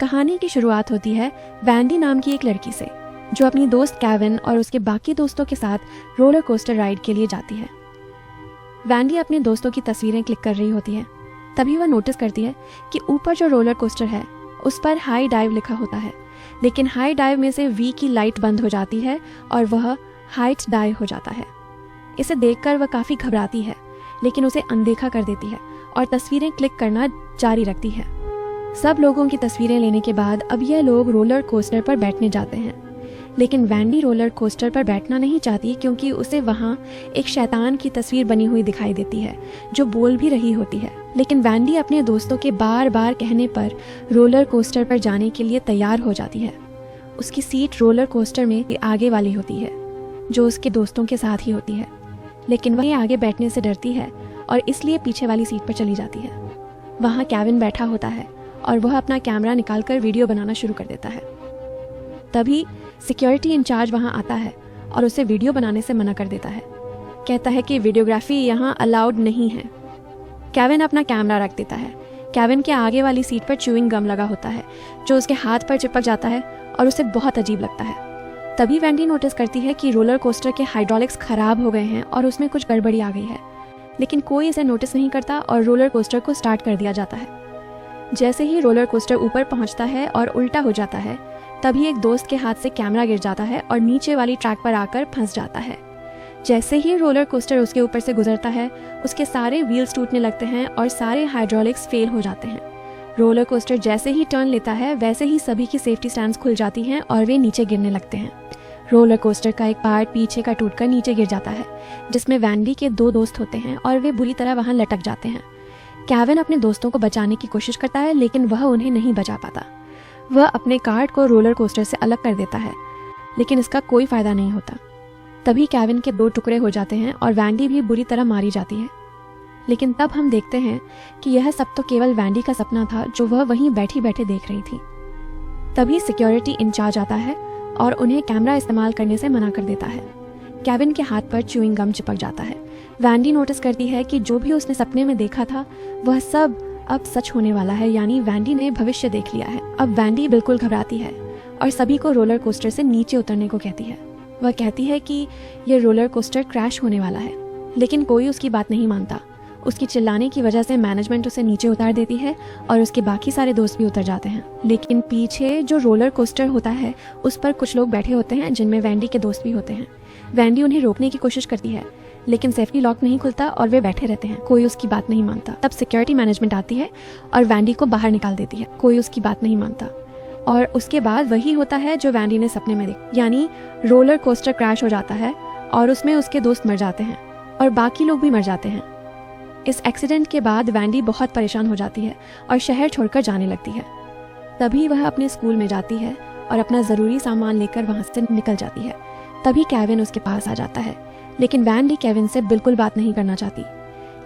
कहानी की शुरुआत होती है वैंडी नाम की एक लड़की से, जो अपनी दोस्त केविन और उसके बाकी दोस्तों के साथ रोलर कोस्टर राइड के लिए जाती है। वैंडी अपने दोस्तों की तस्वीरें क्लिक कर रही होती है। तभी वह नोटिस करती है कि ऊपर जो रोलर कोस्टर है उस पर हाई डाइव लिखा होता है, लेकिन हाई डाइव में से वी की लाइट बंद हो जाती है और वह हाइट डाइव हो जाता है। इसे देखकर वह काफ़ी घबराती है, लेकिन उसे अनदेखा कर देती है और तस्वीरें क्लिक करना जारी रखती है। सब लोगों की तस्वीरें लेने के बाद अब यह लोग रोलर कोस्टर पर बैठने जाते हैं, लेकिन वैंडी रोलर कोस्टर पर बैठना नहीं चाहती क्योंकि उसे वहाँ एक शैतान की तस्वीर बनी हुई दिखाई देती है जो बोल भी रही होती है। लेकिन वैंडी अपने दोस्तों के बार बार कहने पर रोलर कोस्टर पर जाने के लिए तैयार हो जाती है। उसकी सीट रोलर कोस्टर में आगे वाली होती है, जो उसके दोस्तों के साथ ही होती है, लेकिन वह आगे बैठने से डरती है और इसलिए पीछे वाली सीट पर चली जाती है। वहाँ केविन बैठा होता है और वह अपना कैमरा निकालकर वीडियो बनाना शुरू कर देता है। तभी सिक्योरिटी इंचार्ज वहाँ आता है और उसे वीडियो बनाने से मना कर देता है। कहता है कि वीडियोग्राफी यहाँ अलाउड नहीं है। केविन अपना कैमरा रख देता है। केविन के आगे वाली सीट पर च्यूइंग गम लगा होता है, जो उसके हाथ पर चिपक जाता है और उसे बहुत अजीब लगता है। तभी वैंडी नोटिस करती है कि रोलर कोस्टर के हाइड्रोलिक्स खराब हो गए हैं और उसमें कुछ गड़बड़ी आ गई है, लेकिन कोई इसे नोटिस नहीं करता और रोलर कोस्टर को स्टार्ट कर दिया जाता है। जैसे ही रोलर कोस्टर ऊपर पहुंचता है और उल्टा हो जाता है, तभी एक दोस्त के हाथ से कैमरा गिर जाता है और नीचे वाली ट्रैक पर आकर फंस जाता है। जैसे ही रोलर कोस्टर उसके ऊपर से गुजरता है, उसके सारे व्हील्स टूटने लगते हैं और सारे हाइड्रोलिक्स फेल हो जाते हैं। रोलर कोस्टर जैसे ही टर्न लेता है, वैसे ही सभी की सेफ्टी स्टैंड्स खुल जाती हैं और वे नीचे गिरने लगते हैं। रोलर कोस्टर का एक पार्ट पीछे का टूटकर नीचे गिर जाता है, जिसमें वैंडी के 2 दोस्त होते हैं और वे बुरी तरह वहां लटक जाते हैं। केविन अपने दोस्तों को बचाने की कोशिश करता है, लेकिन वह उन्हें नहीं बचा पाता। वह अपने कार्ड को रोलर कोस्टर से अलग कर देता है, लेकिन इसका कोई फायदा नहीं होता। तभी केविन के 2 टुकड़े हो जाते हैं और वैंडी भी बुरी तरह मारी जाती है। लेकिन तब हम देखते हैं कि यह सब तो केवल वैंडी का सपना था, जो वह वहीं बैठी बैठे देख रही थी। तभी सिक्योरिटी इंचार्ज आता है और उन्हें कैमरा इस्तेमाल करने से मना कर देता है। केविन के हाथ पर च्यूइंग गम चिपक जाता है। वैंडी नोटिस करती है कि जो भी उसने सपने में देखा था वह सब अब सच होने वाला है, यानी वैंडी ने भविष्य देख लिया है। अब वैंडी बिल्कुल घबराती है और सभी को रोलर कोस्टर से नीचे उतरने को कहती है। वह कहती है कि यह रोलर कोस्टर क्रैश होने वाला है, लेकिन कोई उसकी बात नहीं मानता। उसकी चिल्लाने की वजह से मैनेजमेंट उसे नीचे उतार देती है और उसके बाकी सारे दोस्त भी उतर जाते हैं। लेकिन पीछे जो रोलर कोस्टर होता है उस पर कुछ लोग बैठे होते हैं, जिनमें वैंडी के दोस्त भी होते हैं। वैंडी उन्हें रोकने की कोशिश करती है, लेकिन सेफ्टी लॉक नहीं खुलता और वे बैठे रहते हैं। कोई उसकी बात नहीं मानता। तब सिक्योरिटी मैनेजमेंट आती है और वैंडी को बाहर निकाल देती है। कोई उसकी बात नहीं मानता और उसके बाद वही होता है जो वैंडी ने सपने में देखा, यानी रोलर कोस्टर क्रैश हो जाता है और उसमें उसके दोस्त मर जाते हैं और बाकी लोग भी मर जाते हैं। इस एक्सीडेंट के बाद वैंडी बहुत परेशान हो जाती है और शहर छोड़कर जाने लगती है। तभी वह अपने स्कूल में जाती है और अपना ज़रूरी सामान लेकर वहाँ से निकल जाती है। तभी केविन उसके पास आ जाता है, लेकिन वैंडी केविन से बिल्कुल बात नहीं करना चाहती।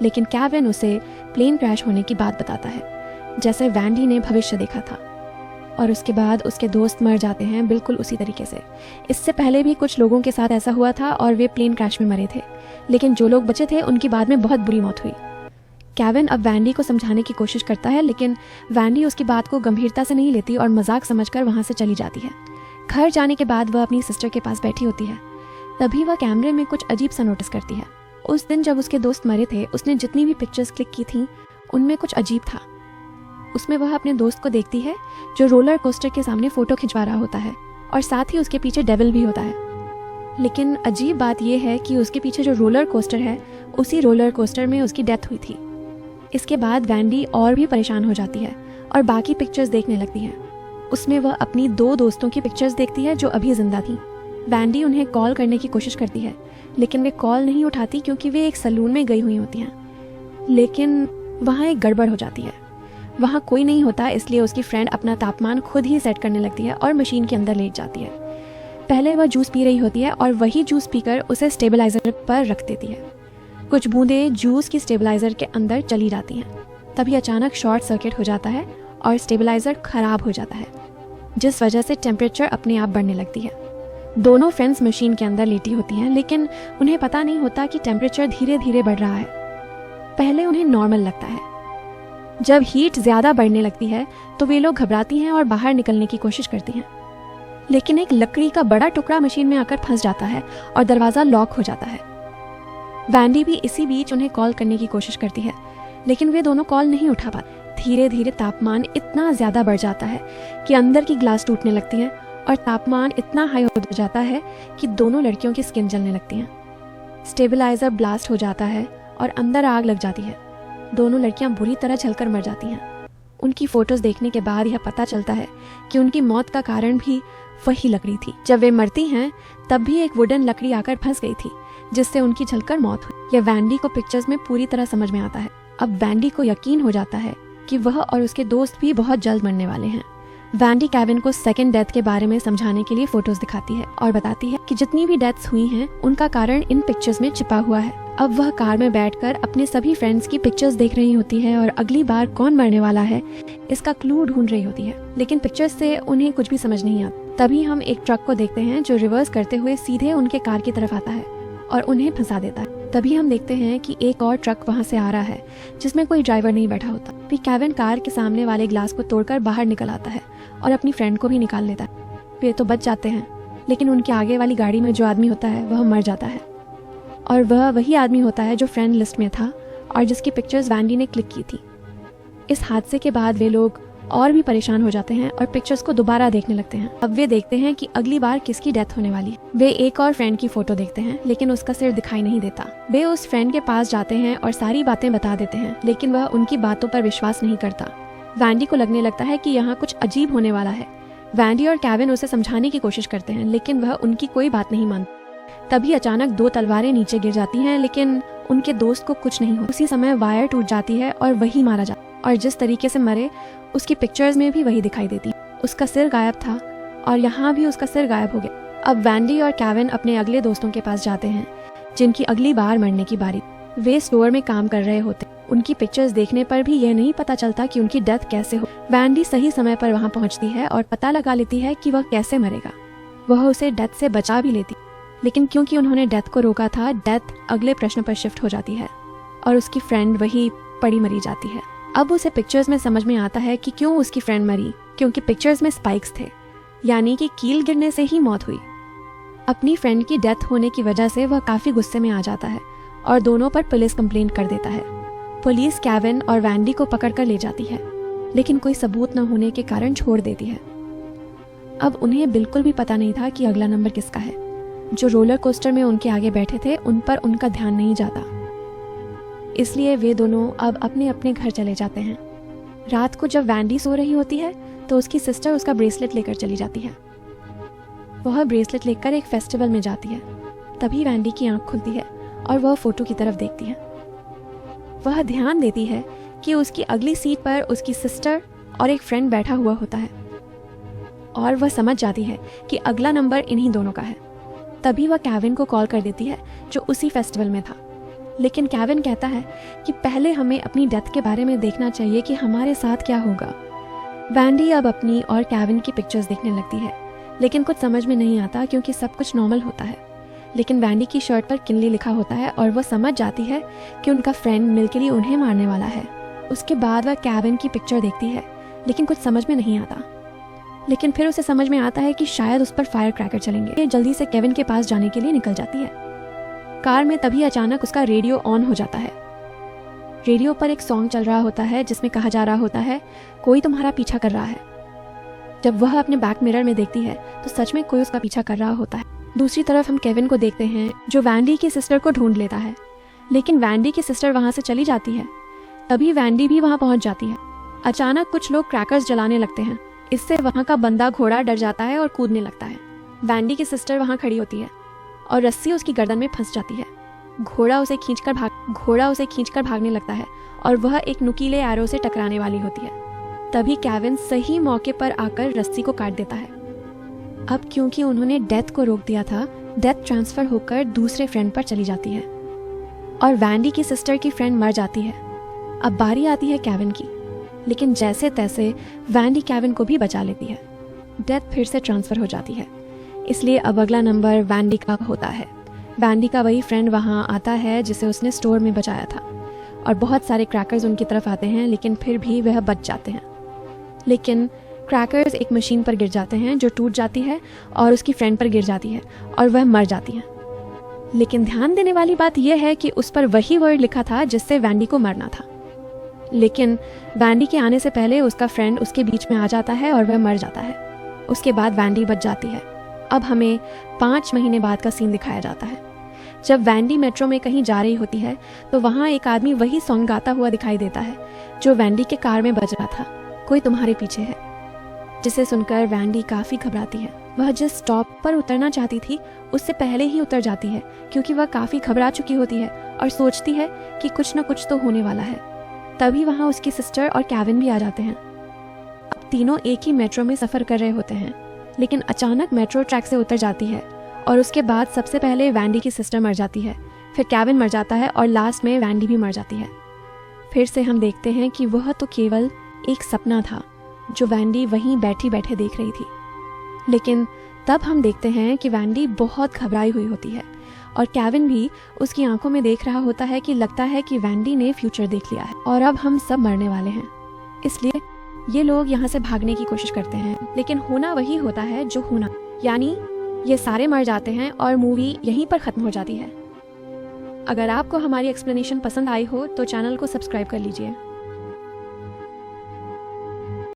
लेकिन केविन उसे प्लेन क्रैश होने की बात बताता है, जैसे वैंडी ने भविष्य देखा था, और उसके बाद उसके दोस्त मर जाते हैं बिल्कुल उसी तरीके से। इससे पहले भी कुछ लोगों के साथ ऐसा हुआ था और वे प्लेन क्रैश में मरे थे, लेकिन जो लोग बचे थे उनकी बाद में बहुत बुरी मौत हुई। केविन अब वैंडी को समझाने की कोशिश करता है, लेकिन वैंडी उसकी बात को गंभीरता से नहीं लेती और मजाक समझकर वहाँ से चली जाती है। घर जाने के बाद वह अपनी सिस्टर के पास बैठी होती है। तभी वह कैमरे में कुछ अजीब सा नोटिस करती है। उस दिन जब उसके दोस्त मरे थे, उसने जितनी भी पिक्चर्स क्लिक की थी उनमें कुछ अजीब था। उसमें वह अपने दोस्त को देखती है जो रोलर कोस्टर के सामने फोटो खिंचवा रहा होता है और साथ ही उसके पीछे डेविल भी होता है। लेकिन अजीब बात यह है कि उसके पीछे जो रोलर कोस्टर है, उसी रोलर कोस्टर में उसकी डेथ हुई थी। इसके बाद वैंडी और भी परेशान हो जाती है और बाकी पिक्चर्स देखने लगती है। उसमें वह अपनी 2 दोस्तों की पिक्चर्स देखती है जो अभी जिंदा थी। वैंडी उन्हें कॉल करने की कोशिश करती है, लेकिन वे कॉल नहीं उठाती क्योंकि वे एक सैलून में गई हुई होती हैं। लेकिन वहाँ एक गड़बड़ हो जाती है। वहाँ कोई नहीं होता, इसलिए उसकी फ्रेंड अपना तापमान खुद ही सेट करने लगती है और मशीन के अंदर लेट जाती है। पहले वह जूस पी रही होती है और वही जूस पीकर उसे स्टेबलाइजर पर रख देती है। कुछ बूंदें जूस की स्टेबलाइजर के अंदर चली जाती हैं। तभी अचानक शॉर्ट सर्किट हो जाता है और स्टेबलाइजर खराब हो जाता है, जिस वजह से टेम्परेचर अपने आप बढ़ने लगती है। दोनों फ्रेंड्स मशीन के अंदर लेटी होती हैं, लेकिन उन्हें पता नहीं होता कि टेम्परेचर धीरे धीरे बढ़ रहा है। पहले उन्हें नॉर्मल लगता है, जब हीट ज़्यादा बढ़ने लगती है तो वे लोग घबराती हैं और बाहर निकलने की कोशिश करती हैं, लेकिन एक लकड़ी का बड़ा टुकड़ा मशीन में आकर फंस जाता है और दरवाज़ा लॉक हो जाता है। वैंडी भी इसी बीच उन्हें कॉल करने की कोशिश करती है, लेकिन वे दोनों कॉल नहीं उठा पाते। धीरे धीरे तापमान इतना ज़्यादा बढ़ जाता है कि अंदर की ग्लास टूटने लगती है और तापमान इतना हाई हो जाता है कि दोनों लड़कियों की स्किन जलने लगती है। स्टेबलाइज़र ब्लास्ट हो जाता है और अंदर आग लग जाती है। दोनों लड़कियां बुरी तरह जलकर मर जाती हैं। उनकी फ़ोटोज़ देखने के बाद यह पता चलता है कि उनकी मौत का कारण भी वही लकड़ी थी। जब वे मरती हैं तब भी एक वुडन लकड़ी आकर फंस गई थी, जिससे उनकी जलकर मौत हुई। यह वैंडी को पिक्चर्स में पूरी तरह समझ में आता है। अब वैंडी को यकीन हो जाता है कि वह और उसके दोस्त भी बहुत जल्द मरने वाले हैं। वैंडी केविन को सेकंड डेथ के बारे में समझाने के लिए फोटोज दिखाती है और बताती है कि जितनी भी डेथ्स हुई हैं उनका कारण इन पिक्चर्स में छिपा हुआ है। अब वह कार में बैठकर अपने सभी फ्रेंड्स की पिक्चर्स देख रही होती है और अगली बार कौन मरने वाला है इसका क्लू ढूंढ रही होती है, लेकिन पिक्चर्स से उन्हें कुछ भी समझ नहीं आता। तभी हम एक ट्रक को देखते हैं जो रिवर्स करते हुए सीधे उनके कार की तरफ आता है और उन्हें फंसा देता है। तभी हम देखते हैं कि एक और ट्रक वहां से आ रहा है जिसमें कोई ड्राइवर नहीं बैठा होता। फिर केविन कार के सामने वाले ग्लास को तोड़कर बाहर निकल आता है और अपनी फ्रेंड को भी निकाल लेता है। वे तो बच जाते हैं, लेकिन उनके आगे वाली गाड़ी में जो आदमी होता है वह मर जाता है और वह वही आदमी होता है जो फ्रेंड लिस्ट में था और जिसकी पिक्चर्स वैंडी ने क्लिक की थी। इस हादसे के बाद वे लोग और भी परेशान हो जाते हैं और पिक्चर्स को दोबारा देखने लगते हैं। अब वे देखते हैं कि अगली बार किसकी डेथ होने वाली है। वे एक और फ्रेंड की फोटो देखते हैं, लेकिन उसका सिर दिखाई नहीं देता। वे उस फ्रेंड के पास जाते हैं और सारी बातें बता देते हैं, लेकिन वह उनकी बातों पर विश्वास नहीं करता। वैंडी को लगने लगता है कि यहाँ कुछ अजीब होने वाला है। वैंडी और केविन उसे समझाने की कोशिश करते हैं, लेकिन वह उनकी कोई बात नहीं मानता। तभी अचानक 2 तलवारें नीचे गिर जाती हैं, लेकिन उनके दोस्त को कुछ नहीं हो। उसी समय वायर टूट जाती है और वही मारा जाता है और जिस तरीके से मरे उसकी पिक्चर्स में भी वही दिखाई देती। उसका सिर गायब था और यहाँ भी उसका सिर गायब हो गया। अब वैंडी और केविन अपने अगले दोस्तों के पास जाते हैं जिनकी अगली बार मरने की बारी। वे स्टोर में काम कर रहे होते। उनकी पिक्चर्स देखने पर भी यह नहीं पता चलता कि उनकी डेथ कैसे हो। वैंडी सही समय पर वहाँ पहुँचती है और पता लगा लेती है कि वह कैसे मरेगा। वह उसे डेथ से बचा भी लेती, लेकिन क्योंकि उन्होंने डेथ को रोका था, डेथ अगले प्रश्न पर शिफ्ट हो जाती है और उसकी फ्रेंड वही पड़ी मरी जाती है। अब उसे पिक्चर्स में समझ में आता है कि क्यों उसकी फ्रेंड मरी, क्योंकि पिक्चर्स में स्पाइक्स थे, यानी कि कील गिरने से ही मौत हुई। अपनी फ्रेंड की डेथ होने की वजह से वह काफ़ी गुस्से में आ जाता है और दोनों पर पुलिस कंप्लेंट कर देता है। पुलिस केविन और वैंडी को पकड़कर ले जाती है, लेकिन कोई सबूत न होने के कारण छोड़ देती है। अब उन्हें बिल्कुल भी पता नहीं था कि अगला नंबर किसका है। जो रोलर कोस्टर में उनके आगे बैठे थे उन पर उनका ध्यान नहीं जाता, इसलिए वे दोनों अब अपने अपने घर चले जाते हैं। रात को जब वैंडी सो रही होती है तो उसकी सिस्टर उसका ब्रेसलेट लेकर चली जाती है। वह ब्रेसलेट लेकर एक फेस्टिवल में जाती है। तभी वैंडी की आंख खुलती है और वह फोटो की तरफ देखती है। वह ध्यान देती है कि उसकी अगली सीट पर उसकी सिस्टर और एक फ्रेंड बैठा हुआ होता है और वह समझ जाती है कि अगला नंबर इन्हीं दोनों का है। तभी वह केविन को कॉल कर देती है जो उसी फेस्टिवल में था, लेकिन केविन कहता है कि पहले हमें अपनी डेथ के बारे में देखना चाहिए कि हमारे साथ क्या होगा। वैंडी अब अपनी और केविन की पिक्चर्स देखने लगती है, लेकिन कुछ समझ में नहीं आता क्योंकि सब कुछ नॉर्मल होता है। लेकिन वैंडी की शर्ट पर किनली लिखा होता है और वह समझ जाती है कि उनका फ्रेंड मिलकर उन्हें मारने वाला है। उसके बाद वह केविन की पिक्चर देखती है, लेकिन कुछ समझ में नहीं आता। लेकिन फिर उसे समझ में आता है कि शायद उस पर फायर क्रैकर चलेंगे। जल्दी से केविन के पास जाने के लिए निकल जाती है। कार में तभी अचानक उसका रेडियो ऑन हो जाता है। रेडियो पर एक सॉन्ग चल रहा होता है जिसमें कहा जा रहा होता है, कोई तुम्हारा पीछा कर रहा है। जब वह अपने बैक मिरर में देखती है तो सच में कोई उसका पीछा कर रहा होता है। दूसरी तरफ हम केविन को देखते हैं जो वैंडी की सिस्टर को ढूंढ लेता है, लेकिन वैंडी की सिस्टर वहां से चली जाती है। तभी वैंडी भी वहां पहुंच जाती है। अचानक कुछ लोग क्रैकर्स जलाने लगते हैं। इससे वहां का बंदा घोड़ा डर जाता है और कूदने लगता है। वैंडी की सिस्टर वहां खड़ी होती है और रस्सी उसकी गर्दन में फंस जाती है। घोड़ा उसे खींचकर भागने लगता है और वह एक नुकीले एरो से टकराने वाली होती है। तभी केविन सही मौके पर आकर रस्सी को काट देता है। अब क्योंकि उन्होंने डेथ को रोक दिया था, डेथ ट्रांसफर होकर दूसरे फ्रेंड पर चली जाती है और वैंडी की सिस्टर की फ्रेंड मर जाती है। अब बारी आती है केविन की, लेकिन जैसे तैसे वैंडी केविन को भी बचा लेती है। डेथ फिर से ट्रांसफर हो जाती है, इसलिए अब अगला नंबर वैंडी का होता है। वैंडी का वही फ्रेंड वहाँ आता है जिसे उसने स्टोर में बचाया था। और बहुत सारे क्रैकर्स उनकी तरफ आते हैं, लेकिन फिर भी वह बच जाते हैं। लेकिन क्रैकर्स एक मशीन पर गिर जाते हैं जो टूट जाती है और उसकी फ्रेंड पर गिर जाती है और वह मर जाती है। लेकिन ध्यान देने वाली बात यह है कि उस पर वही वर्ड लिखा था जिससे वैंडी को मरना था। लेकिन वैंडी के आने से पहले उसका फ्रेंड उसके बीच में आ जाता है और वह मर जाता है। उसके बाद वैंडी बच जाती है। अब हमें 5 महीने बाद का सीन दिखाया जाता है। जब वैंडी मेट्रो में कहीं जा रही होती है तो वहाँ एक आदमी वही सॉन्ग गाता हुआ दिखाई देता है जो वैंडी के कार में बज रहा था, कोई तुम्हारे पीछे है, जिसे सुनकर वैंडी काफ़ी घबराती है। वह जिस स्टॉप पर उतरना चाहती थी उससे पहले ही उतर जाती है क्योंकि वह काफ़ी घबरा चुकी होती है और सोचती है कि कुछ न कुछ तो होने वाला है। तभी वहाँ उसकी सिस्टर और केविन भी आ जाते हैं। अब तीनों एक ही मेट्रो में सफ़र कर रहे होते हैं, लेकिन अचानक मेट्रो ट्रैक से उतर जाती है और उसके बाद सबसे पहले वैंडी की सिस्टर मर जाती है, फिर केविन मर जाता है और लास्ट में वैंडी भी मर जाती है। फिर से हम देखते हैं कि वह तो केवल एक सपना था जो वैंडी वहीं बैठी बैठे देख रही थी। लेकिन तब हम देखते हैं कि वैंडी बहुत घबराई हुई होती है और केविन भी उसकी आंखों में देख रहा होता है कि लगता है कि वैंडी ने फ्यूचर देख लिया है और अब हम सब मरने वाले हैं। इसलिए ये लोग यहाँ से भागने की कोशिश करते हैं, लेकिन होना वही होता है जो होना, यानी ये सारे मर जाते हैं और मूवी यहीं पर ख़त्म हो जाती है। अगर आपको हमारी एक्सप्लेनेशन पसंद आई हो तो चैनल को सब्सक्राइब कर लीजिए।